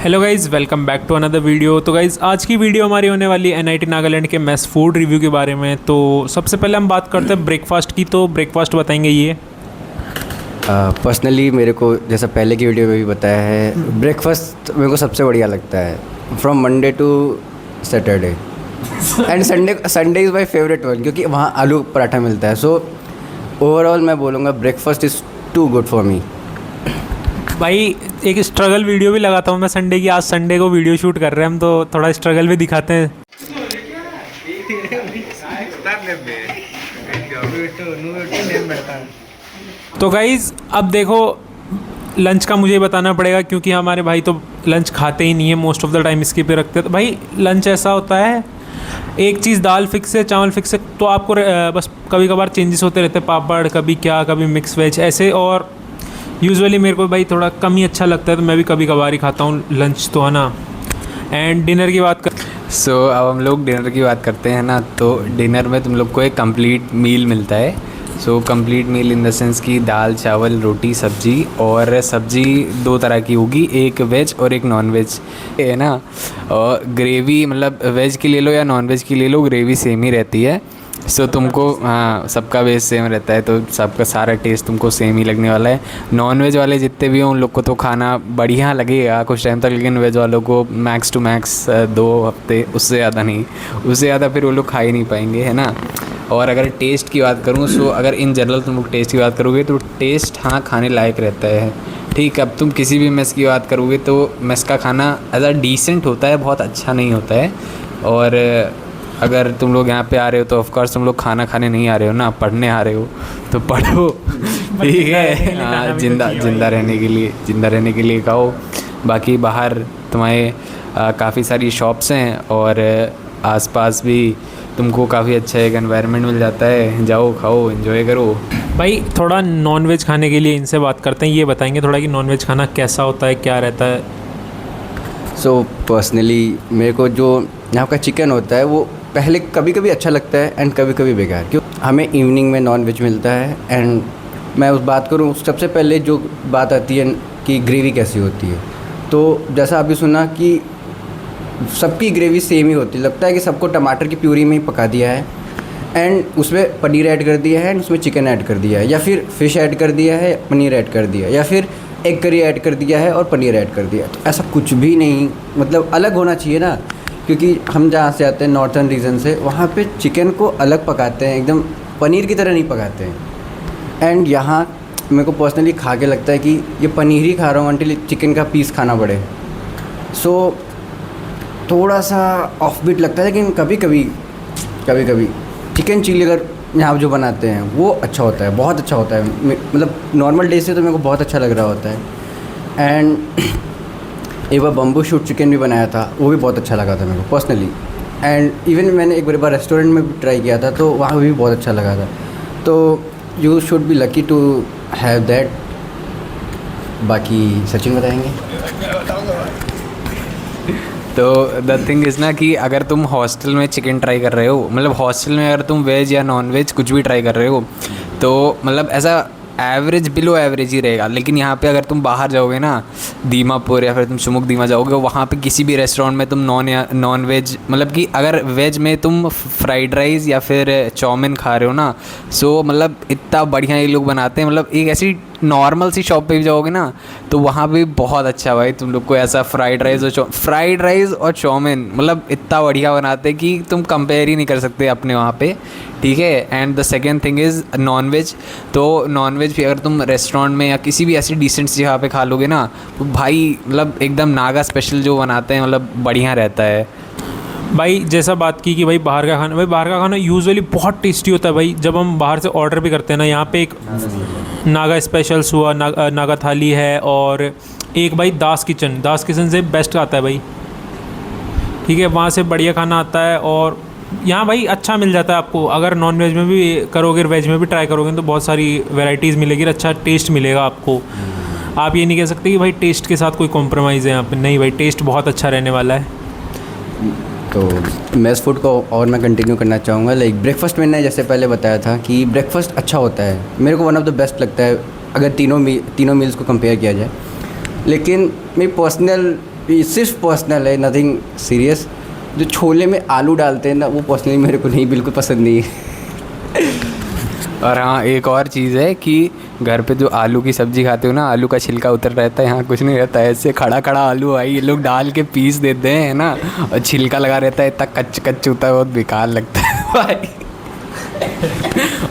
Hello guys, welcome back to another video. तो guys आज की वीडियो हमारी होने वाली एनआईटी नागालैंड के मेस फूड रिव्यू के बारे में। तो सबसे पहले हम बात करते हैं ब्रेकफास्ट की। तो ब्रेकफास्ट बताएंगे ये। पर्सनली मेरे को जैसा पहले की वीडियो में भी बताया है, ब्रेकफास्ट मेरे को सबसे बढ़िया लगता है from Monday to Saturday and Sunday is my favourite one, क्योंकि वहाँ आलू पराठा मिलता है। सो ओवरऑल मैं बोलूँगा breakfast is too good for me. भाई एक स्ट्रगल वीडियो भी लगाता हूँ मैं संडे की। आज संडे को वीडियो शूट कर रहे हैं हम, तो थोड़ा स्ट्रगल भी दिखाते हैं। तो गाइज़ अब देखो, लंच का मुझे बताना पड़ेगा क्योंकि हमारे भाई तो लंच खाते ही नहीं है, मोस्ट ऑफ द टाइम इसके पे रखते हैं। तो भाई लंच ऐसा होता है, एक चीज़ दाल फिक्स है, चावल फिक्स है, तो आपको बस कभी कभार चेंजेस होते रहते हैं, पापड़ कभी क्या, कभी मिक्स वेज ऐसे। और यूजुअली मेरे को भाई थोड़ा कम ही अच्छा लगता है, तो मैं भी कभी कभार ही खाता हूँ लंच, तो है ना। एंड डिनर की बात कर अब हम लोग डिनर की बात करते हैं ना। तो डिनर में तुम लोग को एक कंप्लीट मील मिलता है। Complete meal in the sense कि दाल चावल रोटी सब्जी, और सब्जी दो तरह की होगी, एक वेज और एक नॉन वेज है ना। और ग्रेवी मतलब वेज की ले लो या नॉन वेज की ले लो, ग्रेवी सेम ही रहती है। तुमको हाँ, सबका बेस सेम रहता है, तो सबका सारा टेस्ट तुमको सेम ही लगने वाला है। नॉन वेज वाले जितने भी हों उन लोग को तो खाना बढ़िया लगेगा कुछ टाइम तक, लेकिन वेज वालों को मैक्स टू मैक्स 2 हफ्ते, उससे ज़्यादा नहीं, उससे ज़्यादा फिर वो लोग खा ही नहीं पाएंगे, है ना। और अगर टेस्ट की बात करूँ, अगर इन जनरल तुम लोग टेस्ट की बात करोगे तो टेस्ट हाँ खाने लायक रहता है। ठीक, अब तुम किसी भी मेस की बात करोगे तो मेस का खाना एज अ डिसेंट होता है, बहुत अच्छा नहीं होता है। और अगर तुम लोग यहाँ पे आ रहे हो तो ऑफकोर्स तुम लोग खाना खाने नहीं आ रहे हो ना, पढ़ने आ रहे हो, तो पढ़ो, ठीक है। हाँ, जिंदा रहने के लिए खाओ। बाकी बाहर तुम्हारे काफ़ी सारी शॉप्स हैं, और आसपास भी तुमको काफ़ी अच्छा एक एनवायरनमेंट मिल जाता है। जाओ, खाओ, एंजॉय करो। भाई थोड़ा नॉनवेज खाने के लिए इनसे बात करते हैं, ये बताएंगे थोड़ा कि नॉनवेज खाना कैसा होता है, क्या रहता है। पर्सनली मेरे को जो यहाँ का चिकन होता है वो पहले कभी कभी अच्छा लगता है एंड कभी कभी बेकार, क्यों हमें इवनिंग में नॉन वेज मिलता है। एंड मैं उस बात करूँ, सबसे पहले जो बात आती है कि ग्रेवी कैसी होती है, तो जैसा अभी सुना कि सबकी ग्रेवी सेम ही होती है। लगता है कि सबको टमाटर की प्यूरी में ही पका दिया है एंड उसमें पनीर ऐड कर दिया है एंड उसमें चिकन ऐड कर दिया है, या फिर फ़िश ऐड कर दिया है, पनीर ऐड कर दिया है, या फिर एग करी ऐड कर दिया है और पनीर ऐड कर दिया है। तो ऐसा कुछ भी नहीं, मतलब अलग होना चाहिए ना, क्योंकि हम जहाँ से आते हैं नॉर्थर्न रीजन से, वहाँ पे चिकन को अलग पकाते हैं, एकदम पनीर की तरह नहीं पकाते हैं। एंड यहाँ मेरे को पर्सनली खा के लगता है कि ये पनीर ही खा रहा हूँ अंटिल चिकन का पीस खाना पड़े। थोड़ा सा ऑफ बीट लगता है, लेकिन कभी कभी चिकन चिली अगर यहाँ जो बनाते हैं वो अच्छा होता है, बहुत अच्छा होता है। मतलब नॉर्मल डे से तो मेरे को बहुत अच्छा लग रहा होता है। एंड एक बार बम्बू शूट चिकन भी बनाया था, वो भी बहुत अच्छा लगा था मेरे को पर्सनली। एंड इवन मैंने एक बार रेस्टोरेंट में भी ट्राई किया था, तो वहाँ भी बहुत अच्छा लगा था। तो you should be lucky to have that. बाकी सचिन बताएंगे। तो द थिंग इज़ ना कि अगर तुम हॉस्टल में चिकन ट्राई कर रहे हो, मतलब हॉस्टल में अगर तुम वेज या नॉन वेज कुछ भी ट्राई कर रहे हो, तो मतलब ऐसा एवरेज बिलो एवरेज ही रहेगा। लेकिन यहाँ पे अगर तुम बाहर जाओगे ना, दीमापुर या फिर तुम सुमुक दीमा जाओगे, वहाँ पे किसी भी रेस्टोरेंट में तुम नॉन वेज, मतलब कि अगर वेज में तुम फ्राइड राइस या फिर चाउमीन खा रहे हो ना, मतलब इतना बढ़िया ये लोग बनाते हैं। मतलब एक ऐसी नॉर्मल सी शॉप पे भी जाओगे ना, तो वहाँ भी बहुत अच्छा भाई तुम लोग को ऐसा फ्राइड राइस और चाउमीन मतलब इतना बढ़िया बनाते हैं कि तुम कंपेयर ही नहीं कर सकते अपने वहाँ पे, ठीक है। And the second thing is non veg. तो नॉन वेज भी अगर तुम रेस्टोरेंट में या किसी भी ऐसी डिसेंट जगह पे खा लोगे ना, तो भाई मतलब एकदम नागा स्पेशल जो बनाते हैं, मतलब बढ़िया रहता है। भाई जैसा बात की कि भाई बाहर का खाना यूजुअली बहुत टेस्टी होता है। भाई जब हम बाहर से ऑर्डर भी करते हैं ना, यहाँ पे एक नागा स्पेशल्स हुआ, नागा थाली है, और एक भाई दास किचन से बेस्ट आता है भाई, ठीक है। वहाँ से बढ़िया खाना आता है, और यहाँ भाई अच्छा मिल जाता है आपको। अगर नॉन वेज में भी करोगे, वेज में भी ट्राई करोगे, तो बहुत सारी वेराइटीज़ मिलेगी, अच्छा टेस्ट मिलेगा आपको। आप ये नहीं कह सकते कि भाई टेस्ट के साथ कोई कॉम्प्रोमाइज़ है यहाँ पे, नहीं भाई, टेस्ट बहुत अच्छा रहने वाला है। तो मेस फूड को और मैं कंटिन्यू करना चाहूँगा। लाइक ब्रेकफास्ट मैंने जैसे पहले बताया था कि ब्रेकफास्ट अच्छा होता है, मेरे को वन ऑफ द बेस्ट लगता है अगर तीनों मील्स को कंपेयर किया जाए। लेकिन मेरी पर्सनल ये सिर्फ पर्सनल है, नथिंग सीरियस। जो छोले में आलू डालते हैं ना, वो पर्सनली मेरे को नहीं, बिल्कुल पसंद नहीं है। और हाँ, एक और चीज़ है कि घर पे जो आलू की सब्ज़ी खाते हो ना, आलू का छिलका उतर रहता है, यहाँ कुछ नहीं रहता है। ऐसे खड़ा खड़ा आलू भाई ये लोग डाल के पीस देते हैं ना, और छिलका लगा रहता है, इतना कच्च कच्च होता है, बहुत बेकार लगता है भाई।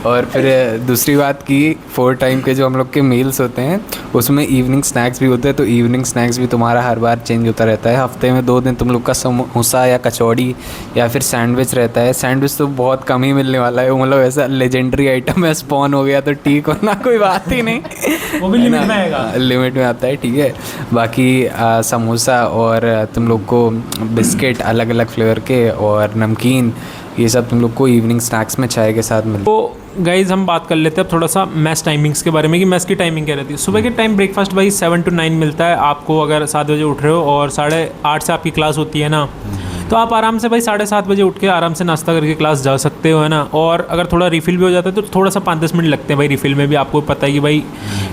और फिर दूसरी बात कि 4 टाइम के जो हम लोग के मील्स होते हैं उसमें इवनिंग स्नैक्स भी होते हैं। तो इवनिंग स्नैक्स भी तुम्हारा हर बार चेंज होता रहता है। हफ्ते में 2 दिन तुम लोग का समोसा या कचौड़ी या फिर सैंडविच रहता है। सैंडविच तो बहुत कम ही मिलने वाला है, मतलब ऐसा लेजेंडरी आइटम है, स्पॉन हो गया तो ठीक हो ना, कोई बात ही नहीं। वो भी लिमिट में आएगा, लिमिट में आता है, ठीक है। बाकी समोसा और तुम लोग को बिस्किट अलग अलग फ्लेवर के और नमकीन, ये सब तुम लोग को इवनिंग स्नैक्स में चाय के साथ मिलता है। तो गाइज़ हम बात कर लेते हैं अब थोड़ा सा मैस टाइमिंग्स के बारे में कि मैस की टाइमिंग क्या रहती है। सुबह के टाइम ब्रेकफास्ट भाई 7 to 9 मिलता है आपको, अगर 7 बजे उठ रहे हो और 8:30 से आपकी क्लास होती है ना, तो आप आराम से भाई 7:30 बजे उठ के आराम से नाश्ता करके क्लास जा सकते हो, है ना। और अगर थोड़ा रिफ़िल भी हो जाता है तो थोड़ा सा 5-10 मिनट लगते हैं भाई रिफ़िल में भी। आपको पता है कि भाई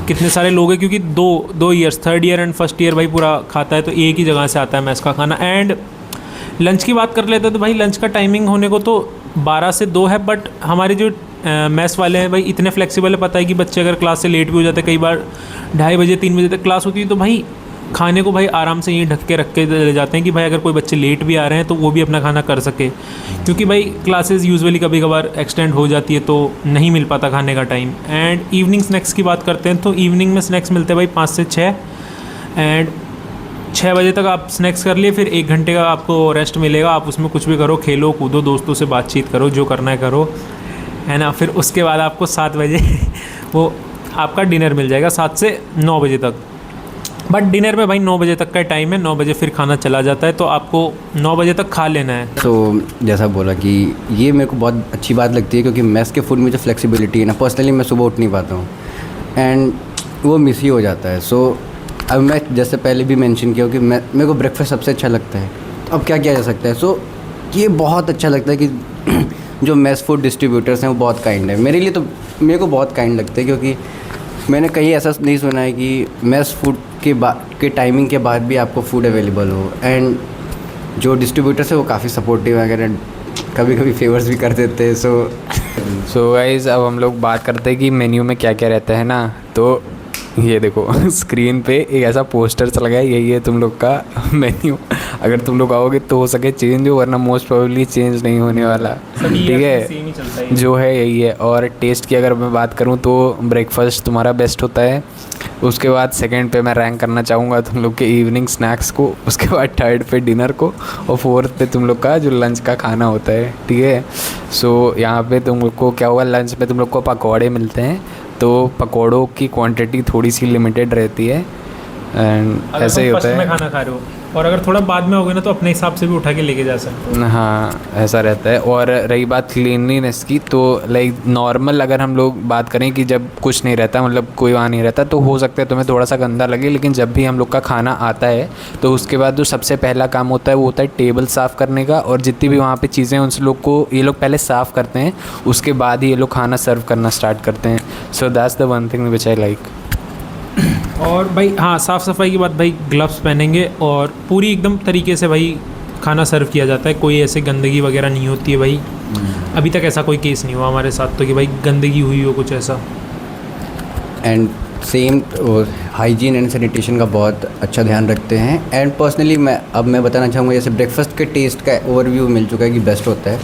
कितने सारे लोग हैं, क्योंकि दो years, 3rd year and 1st year भाई पूरा खाता है, तो एक ही जगह से आता है मैस का खाना। एंड लंच की बात कर लेते हैं तो भाई लंच का टाइमिंग होने को तो 12 से 2 है, बट हमारे जो मैस वाले हैं भाई इतने फ्लेक्सिबल है, पता है कि बच्चे अगर क्लास से लेट भी हो जाते हैं, कई बार 2:30 बजे 3 बजे तक क्लास होती है, तो भाई खाने को भाई आराम से यहीं ढक के रख के ले जाते हैं कि भाई अगर कोई बच्चे लेट भी आ रहे हैं तो वो भी अपना खाना कर सके, क्योंकि भाई क्लासेस यूजुअली कभी कभार एक्सटेंड हो जाती है तो नहीं मिल पाता खाने का टाइम। एंड इवनिंग स्नैक्स की बात करते हैं तो इवनिंग में स्नैक्स मिलते हैं भाई 5 से 6, एंड 6 बजे तक आप स्नैक्स कर लिए, फिर 1 घंटे का आपको रेस्ट मिलेगा। आप उसमें कुछ भी करो, खेलो कूदो, दोस्तों से बातचीत करो, जो करना है करो, है ना। फिर उसके बाद आपको 7 बजे वो आपका डिनर मिल जाएगा 7 से 9 बजे तक। बट डिनर में भाई 9 बजे तक का टाइम है, 9 बजे फिर खाना चला जाता है, तो आपको 9 बजे तक खा लेना है। तो जैसा बोला कि ये मेरे को बहुत अच्छी बात लगती है, क्योंकि मेस के फूड में जो फ्लेक्सिबिलिटी है ना, पर्सनली मैं सुबह उठ नहीं पाता हूँ एंड वो मिस ही हो जाता है। सो अब मैं जैसे पहले भी मेंशन किया कि मेरे को ब्रेकफास्ट सबसे अच्छा लगता है, तो अब क्या किया जा सकता है। सो ये बहुत अच्छा लगता है कि जो मेस फूड डिस्ट्रीब्यूटर्स हैं वो बहुत काइंड है मेरे लिए, तो मेरे को बहुत काइंड लगता है, क्योंकि मैंने कहीं ऐसा नहीं सुना है कि मेस फूड के टाइमिंग के बाद भी आपको फूड अवेलेबल हो। एंड जो डिस्ट्रीब्यूटर्स है वो काफ़ी सपोर्टिव है, अगर कभी कभी फेवर्स भी कर देते हैं। सो गाइज़ अब हम लोग बात करते हैं कि मेन्यू में क्या क्या रहता है ना। तो ये देखो स्क्रीन पे एक ऐसा पोस्टर चल गया है, यही है तुम लोग का मेन्यू। अगर तुम लोग आओगे तो हो सके चेंज हो, वरना मोस्ट प्रोबेबली चेंज नहीं होने वाला, ठीक है। जो है यही है। और टेस्ट की अगर मैं बात करूँ तो ब्रेकफास्ट तुम्हारा बेस्ट होता है, उसके बाद सेकंड पे मैं रैंक करना चाहूँगा तुम लोग के इवनिंग स्नैक्स को, उसके बाद थर्ड पे डिनर को, और फोर्थ पे तुम लोग का जो लंच का खाना होता है, ठीक है। सो यहाँ पे तुम लोग को क्या होगा, लंच पे तुम लोग को पकौड़े मिलते हैं, तो पकौड़ों की क्वांटिटी थोड़ी सी लिमिटेड रहती है, एंड ऐसे ही होता है। में खाना खा रहे हो और अगर थोड़ा बाद में हो गया ना तो अपने हिसाब से भी उठा के लेके जा सकते हो। हाँ ऐसा रहता है। और रही बात क्लीनलीनेस की, तो लाइक नॉर्मल अगर हम लोग बात करें कि जब कुछ नहीं रहता, मतलब कोई वहाँ नहीं रहता, तो हो सकता है तुम्हें थोड़ा सा गंदा लगे, लेकिन जब भी हम लोग का खाना आता है तो उसके बाद जो सबसे पहला काम होता है वो होता है टेबल साफ़ करने का, और जितनी भी वहाँ पर चीज़ें उन लोग को ये लोग पहले साफ़ करते हैं, उसके बाद ही ये लोग खाना सर्व करना स्टार्ट करते हैं। So that's the one thing which I like. और भाई हाँ, साफ़ सफाई की बात, भाई ग्लव्स पहनेंगे और पूरी एकदम तरीके से भाई खाना सर्व किया जाता है, कोई ऐसे गंदगी वगैरह नहीं होती है भाई। अभी तक ऐसा कोई केस नहीं हुआ हमारे साथ तो कि भाई गंदगी हुई हो कुछ ऐसा। And same hygiene and sanitation का बहुत अच्छा ध्यान रखते हैं। एंड पर्सनली मैं बताना चाहूँगा, जैसे ब्रेकफास्ट के टेस्ट का ओवरव्यू मिल चुका है कि बेस्ट होता है,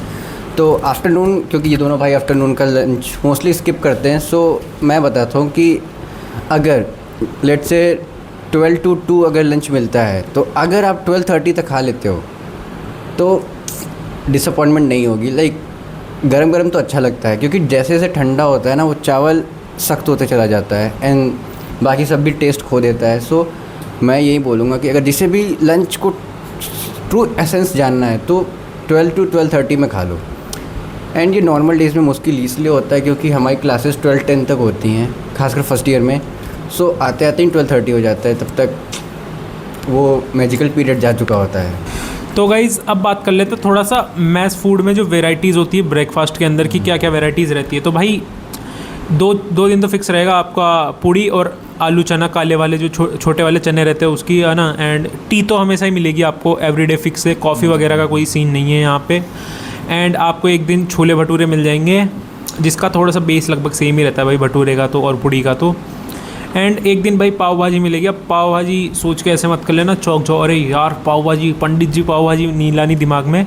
तो आफ्टरनून, क्योंकि ये दोनों भाई आफ्टरनून का लंच मोस्टली स्किप करते हैं, सो मैं बताता हूँ कि अगर लेट्स से 12 to 2 अगर लंच मिलता है, तो अगर आप 12:30 तक खा लेते हो तो डिसअपॉइंटमेंट नहीं होगी। लाइक गरम गरम तो अच्छा लगता है, क्योंकि जैसे जैसे ठंडा होता है ना वो चावल सख्त होते चला जाता है एंड बाकी सब भी टेस्ट खो देता है। सो मैं यही बोलूँगा कि अगर जिसे भी लंच को ट्रू एसेंस जानना है तो 12 to 12:30 में खा लो। एंड ये नॉर्मल डेज़ में मुश्किल इसलिए होता है क्योंकि हमारी क्लासेस 12-10 तक होती हैं, खासकर फर्स्ट ईयर में। सो आते आते ही 12:30 हो जाता है, तब तक वो मैजिकल पीरियड जा चुका होता है। तो गाइज़ अब बात कर लेते हैं थोड़ा सा मैस फूड में जो वेराइटीज़ होती है ब्रेकफास्ट के अंदर की, क्या क्या वेराइटीज़ रहती है। तो भाई दो दिन तो फिक्स रहेगा आपका, पूड़ी और आलू चना काले वाले जो छोटे वाले चने रहते हैं उसकी, है ना। एंड टी तो हमेशा ही मिलेगी आपको, एवरीडे फिक्स है। कॉफ़ी वगैरह का कोई सीन नहीं है यहाँ पे। एंड आपको एक दिन छोले भटूरे मिल जाएंगे, जिसका थोड़ा सा बेस लगभग सेम ही रहता है भाई भटूरे का तो और पूड़ी का तो। एंड एक दिन भाई पाव भाजी मिलेगी। अब पाव भाजी सोच के ऐसे मत कर लेना चौक जाओ, अरे यार पाव भाजी, पंडित जी पाव भाजी, नीला नहीं दिमाग में।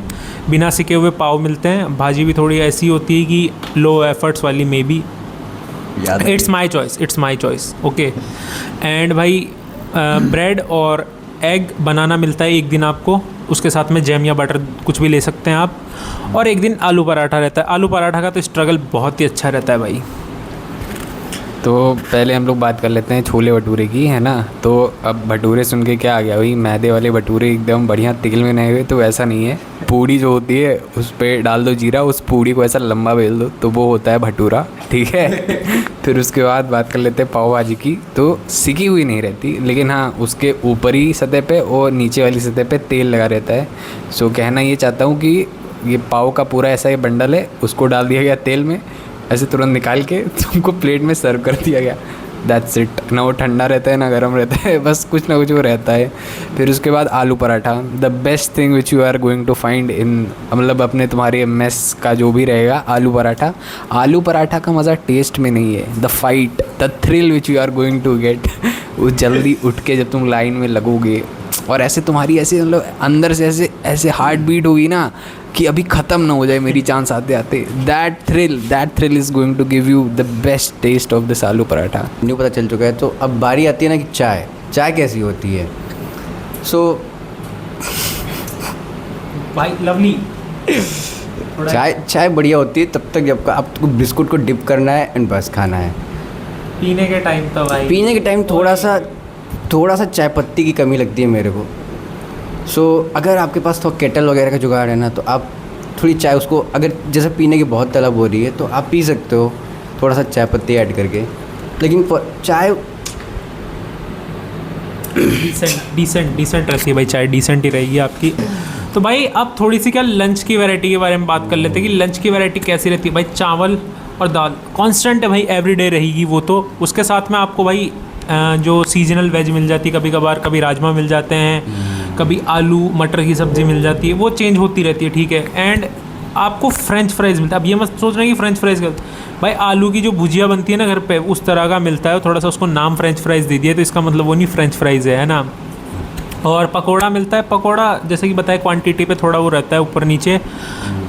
बिना सिके हुए पाव मिलते हैं। भाजी भी थोड़ी ऐसी होती है कि लो एफर्ट्स वाली, may be. It's my choice, okay. And भाई ब्रेड और एग बनाना मिलता है एक दिन आपको, उसके साथ में जैम या बटर कुछ भी ले सकते हैं आप। और एक दिन आलू पराठा रहता है। आलू पराठा का तो स्ट्रगल बहुत ही अच्छा रहता है भाई। तो पहले हम लोग बात कर लेते हैं छोले भटूरे की, है ना। तो अब भटूरे सुन के क्या आ गया भाई, मैदे वाले भटूरे एकदम बढ़िया तेल में नहीं हुए, तो ऐसा नहीं है। पूड़ी जो होती है उस पर डाल दो जीरा, उस पूड़ी को ऐसा लंबा बेल दो तो वो होता है भटूरा, ठीक है। फिर उसके बाद बात कर लेते हैं पाव भाजी की। तो सिकी हुई नहीं रहती, लेकिन हाँ उसके ऊपरी सतह पे और नीचे वाली सतह पे तेल लगा रहता है। सो कहना ये चाहता हूँ कि ये पाव का पूरा ऐसा ये बंडल है, उसको डाल दिया गया तेल में, ऐसे तुरंत निकाल के तुमको प्लेट में सर्व कर दिया गया। That's it. ना वो ठंडा रहता है ना गर्म रहता है, बस कुछ ना कुछ वो रहता है। फिर उसके बाद aloo paratha, the best thing which you are going to find in, मतलब अपने तुम्हारे मेस का जो भी रहेगा, आलू पराठा। आलू पराठा का मज़ा टेस्ट में नहीं है, the fight, the thrill which you are going to get. वो जल्दी उठ के जब तुम लाइन में लगोगे और ऐसे तुम्हारी ऐसे मतलब अंदर से ऐसे ऐसे हार्ट बीट होगी ना कि अभी ख़त्म ना हो जाए मेरी चांस आते आते, that thrill is going to give you the best taste of this aloo paratha. New पता चल चुका है। तो अब बारी आती है ना कि चाय कैसी होती है। सो भाई लवली चाय बढ़िया होती है तब तक जब आपको बिस्कुट को डिप करना है एंड बस खाना है। पीने के टाइम तो भाई, पीने के टाइम थोड़ा सा चाय पत्ती की कमी लगती है मेरे को। सो अगर आपके पास तो केटल वगैरह का जुगाड़ है ना, तो आप थोड़ी चाय उसको, अगर जैसे पीने की बहुत तलब हो रही है तो आप पी सकते हो थोड़ा सा चाय पत्ती ऐड करके। लेकिन चाय डिसेंट रहती है भाई, चाय डिसेंट ही रहेगी आपकी। तो भाई अब थोड़ी सी क्या लंच की वैरायटी के बारे में बात कर लेते हैं कि लंच की वैरायटी कैसी रहती है भाई। चावल और दाल कांस्टेंट है भाई, एवरीडे रहेगी वो तो। उसके साथ में आपको भाई जो सीजनल वेज मिल जाती है, कभी कभार कभी राजमा मिल जाते हैं, कभी आलू मटर की सब्ज़ी मिल जाती है, वो चेंज होती रहती है, ठीक है। एंड आपको फ्रेंच फ्राइज़ मिलता है। अब ये मत सोच रहे कि फ्रेंच फ्राइज़ का भाई आलू की जो भुजिया बनती है ना घर पे, उस तरह का मिलता है। थोड़ा सा उसको नाम फ्रेंच फ्राइज़ दे दिया तो इसका मतलब वो नहीं फ्रेंच फ्राइज़ है ना। और पकोड़ा मिलता है। पकोड़ा जैसे कि बताया क्वांटिटी पे थोड़ा वो रहता है ऊपर नीचे।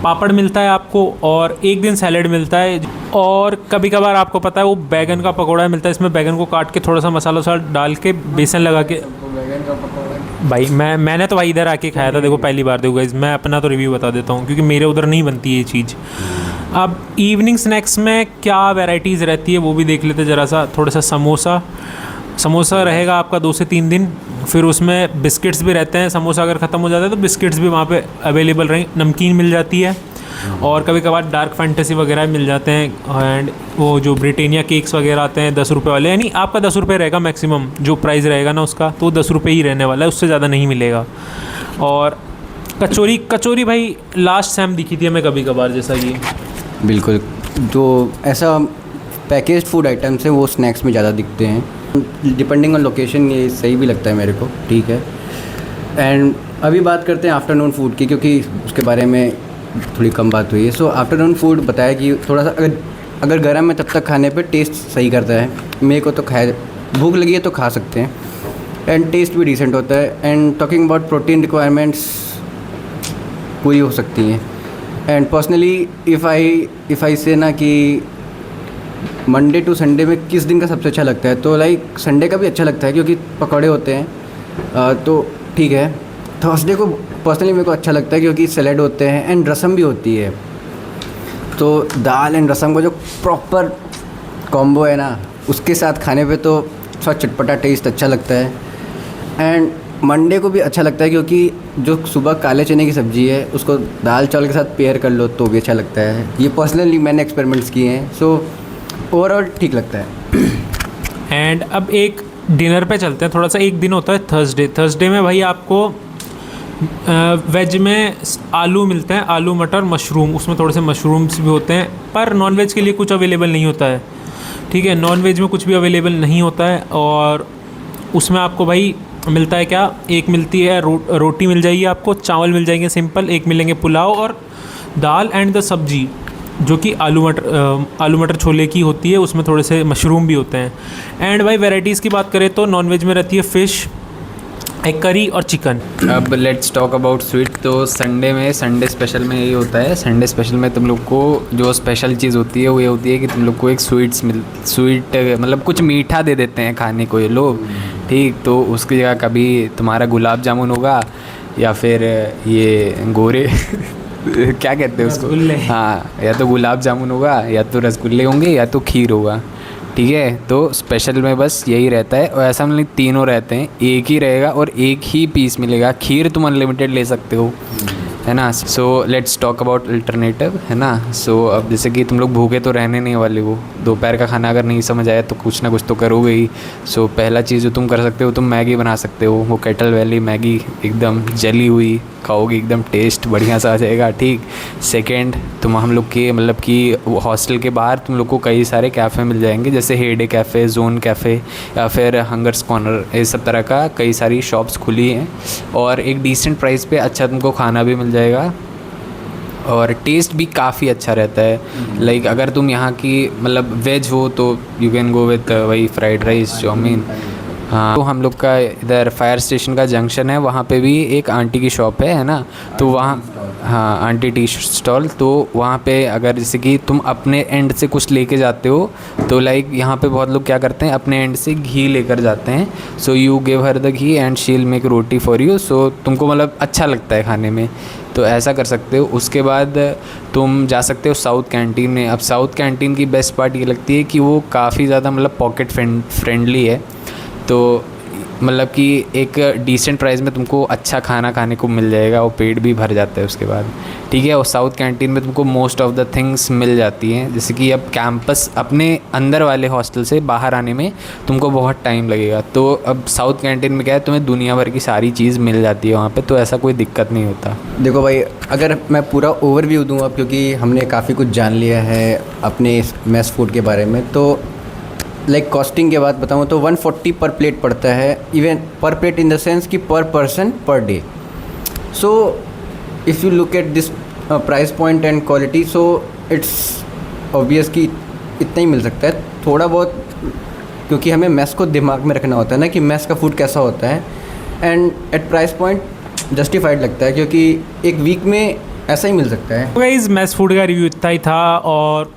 पापड़ मिलता है आपको, और एक दिन सैलेड मिलता है। और कभी कभार आपको पता है वो बैगन का पकोड़ा मिलता है। इसमें बैगन को काट के थोड़ा सा मसाला वसाला डाल के बेसन लगा के, भाई मैंने तो भाई इधर आके खाया था, देखो पहली बार। देखो गाइस, मैं अपना तो रिव्यू बता देता हूँ क्योंकि मेरे उधर नहीं बनती ये चीज़। अब इवनिंग स्नैक्स में क्या वैराइटीज़ रहती है वो भी देख लेते ज़रा सा। थोड़ा सा समोसा रहेगा आपका 2 से 3 दिन। फिर उसमें बिस्किट्स भी रहते हैं। समोसा अगर ख़त्म हो जाता है तो बिस्किट्स भी वहाँ पे अवेलेबल रहेंगे। नमकीन मिल जाती है, और कभी कभार डार्क फैंटेसी वगैरह मिल जाते हैं। एंड वो जो ब्रिटानिया केक्स वगैरह आते हैं 10 रुपये वाले, यानी आपका 10 रुपये रहेगा मैक्सिमम जो प्राइस रहेगा ना उसका, तो 10 रुपये ही रहने वाला है, उससे ज़्यादा नहीं मिलेगा। और कचौरी भाई लास्ट टाइम दिखी थी हमें कभी कभार, जैसा कि बिल्कुल जो ऐसा पैकेज फूड आइटम्स है वो स्नैक्स में ज़्यादा दिखते हैं। डिपेंडिंग ऑन लोकेशन ये सही भी लगता है मेरे को, ठीक है। एंड अभी बात करते हैं आफ्टरनून फूड की, क्योंकि उसके बारे में थोड़ी कम बात हुई है। सो आफ्टरनून फूड बताया कि थोड़ा सा अगर गर्म है तब तक खाने पे टेस्ट सही करता है। मेरे को तो भूख लगी है तो खा सकते हैं, एंड टेस्ट भी डिसेंट होता है। And talking about protein requirements पूरी हो सकती हैं। एंड पर्सनली इफ़ आई से ना कि मंडे टू संडे में किस दिन का सबसे अच्छा लगता है, तो लाइक संडे का भी अच्छा लगता है क्योंकि पकौड़े होते हैं, तो ठीक है। थर्सडे को पर्सनली मेरे को अच्छा लगता है क्योंकि सैलेड होते हैं एंड रसम भी होती है। तो दाल एंड रसम का जो प्रॉपर कॉम्बो है ना, उसके साथ खाने पे तो थोड़ा चटपटा टेस्ट अच्छा लगता है। एंड मंडे को भी अच्छा लगता है क्योंकि जो सुबह काले चने की सब्ज़ी है उसको दाल चावल के साथ पेयर कर लो तो भी अच्छा लगता है। ये पर्सनली मैंने एक्सपेरिमेंट्स किए हैं, सो ओवरऑल ठीक लगता है। एंड अब एक डिनर पे चलते हैं। थोड़ा सा एक दिन होता है थर्सडे में भाई आपको वेज में आलू मिलते हैं, आलू मटर मशरूम, उसमें थोड़े से मशरूम्स भी होते हैं, पर नॉन वेज के लिए कुछ अवेलेबल नहीं होता है, ठीक है। नॉन वेज में कुछ भी अवेलेबल नहीं होता है, और उसमें आपको भाई मिलता है क्या, एक मिलती है रोटी मिल जाएगी आपको, चावल मिल जाएंगे सिंपल, एक मिलेंगे पुलाव और दाल एंड द सब्जी जो कि आलू मटर छोले की होती है, उसमें थोड़े से मशरूम भी होते हैं। एंड भाई वैरायटीज़ की बात करें तो नॉन वेज में रहती है फ़िश, एक करी और चिकन। अब लेट्स टॉक अबाउट स्वीट। तो संडे स्पेशल में यही होता है। संडे स्पेशल में तुम लोग को जो स्पेशल चीज़ होती है वो ये होती है कि तुम लोग को एक स्वीट मतलब कुछ मीठा दे देते हैं खाने को ये लोग, ठीक। तो उसकी जगह कभी तुम्हारा गुलाब जामुन होगा, या फिर ये गोरे क्या कहते हैं उसको, रसगुल्ले। हाँ, या तो गुलाब जामुन होगा, या तो रसगुल्ले होंगे, या तो खीर होगा, ठीक है। तो स्पेशल में बस यही रहता है, और ऐसा मतलब तीनों रहते हैं, एक ही रहेगा और एक ही पीस मिलेगा। खीर तुम अनलिमिटेड ले सकते हो, है ना। So let's talk about alternative, है ना। सो अब जैसे कि तुम लोग भूखे तो रहने नहीं वाले हो, दोपहर का खाना अगर नहीं समझ आया तो कुछ ना कुछ तो करोगे ही। सो पहला चीज़ जो तुम कर सकते हो, तुम मैगी बना सकते हो। वो केटल वाली मैगी एकदम जली हुई खाओगे, एकदम टेस्ट बढ़िया सा आ जाएगा, ठीक। सेकेंड, तुम हम लोग के मतलब कि हॉस्टल के बाहर तुम लोग को कई सारे कैफ़े मिल जाएंगे, जैसे हेडे कैफ़े, जोन कैफ़े, या फिर हंगर्स कॉर्नर, इस सब तरह का कई सारी शॉप्स खुली हैं, और एक डिसेंट प्राइस पे अच्छा तुमको खाना भी मिल जाएगा, और टेस्ट भी काफ़ी अच्छा रहता है। लाइक अगर तुम यहाँ की मतलब वेज हो तो यू कैन गो विथ वही फ्राइड राइस, चाउमीन। हाँ, तो हम लोग का इधर फायर स्टेशन का जंक्शन है, वहाँ पे भी एक आंटी की शॉप है ना। तो वहाँ, हाँ, आंटी टी स्टॉल। तो वहाँ पे अगर जैसे कि तुम अपने एंड से कुछ लेके जाते हो, तो लाइक यहाँ पे बहुत लोग क्या करते हैं, अपने एंड से घी लेकर जाते हैं। So you give her the ghee and she will make roti for you. So तुमको मतलब अच्छा लगता है खाने में, तो ऐसा कर सकते हो। उसके बाद तुम जा सकते हो साउथ कैंटीन में। अब साउथ कैंटीन की बेस्ट पार्ट ये लगती है कि वो काफ़ी ज़्यादा मतलब पॉकेट फ्रेंडली है। तो मतलब कि एक डिसेंट प्राइस में तुमको अच्छा खाना खाने को मिल जाएगा, और पेट भी भर जाता है उसके बाद, ठीक है। और साउथ कैंटीन में तुमको मोस्ट ऑफ द थिंग्स मिल जाती हैं, जैसे कि अब कैंपस अपने अंदर वाले हॉस्टल से बाहर आने में तुमको बहुत टाइम लगेगा, तो अब साउथ कैंटीन में क्या है, तुम्हें दुनिया भर की सारी चीज़ मिल जाती है वहाँ पे, तो ऐसा कोई दिक्कत नहीं होता। देखो भाई, अगर मैं पूरा ओवरव्यू दूँ अब, क्योंकि हमने काफ़ी कुछ जान लिया है अपने मेस फूड के बारे में, तो लाइक कॉस्टिंग के बाद बताऊँ तो 140 पर प्लेट पड़ता है। इवन पर प्लेट इन द सेंस कि पर person per day. So if you look at this price point and quality, so it's obvious कि इतना ही मिल सकता है। थोड़ा बहुत क्योंकि हमें मेस को दिमाग में रखना होता है ना कि मेस का फूड कैसा होता है, and at price point justified लगता है, क्योंकि एक वीक में ऐसा ही मिल सकता है। गाइस मेस फूड का रिव्यू इतना ही था, और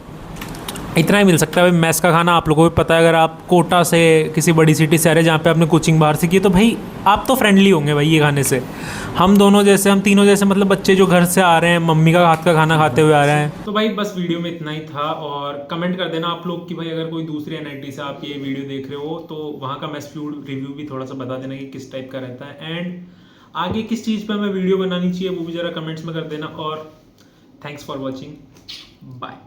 इतना ही मिल सकता है। मेस का खाना आप लोगों को भी पता है, अगर आप कोटा से किसी बड़ी सिटी से आ रहे हैं जहाँ पे आपने कोचिंग बाहर से की, तो भाई आप तो फ्रेंडली होंगे भाई ये खाने से। हम तीनों जैसे मतलब बच्चे जो घर से आ रहे हैं, मम्मी का हाथ का खाना खाते हुए आ रहे हैं। तो भाई बस वीडियो में इतना ही था, और कमेंट कर देना आप लोग कि भाई अगर कोई दूसरी NIT से आप ये वीडियो देख रहे हो तो वहाँ का मेस फूड रिव्यू भी थोड़ा सा बता देना कि किस टाइप का रहता है, एंड आगे किस चीज़ पर हमें वीडियो बनानी चाहिए वो भी ज़रा कमेंट्स में कर देना। और थैंक्स फॉर वॉचिंग, बाय।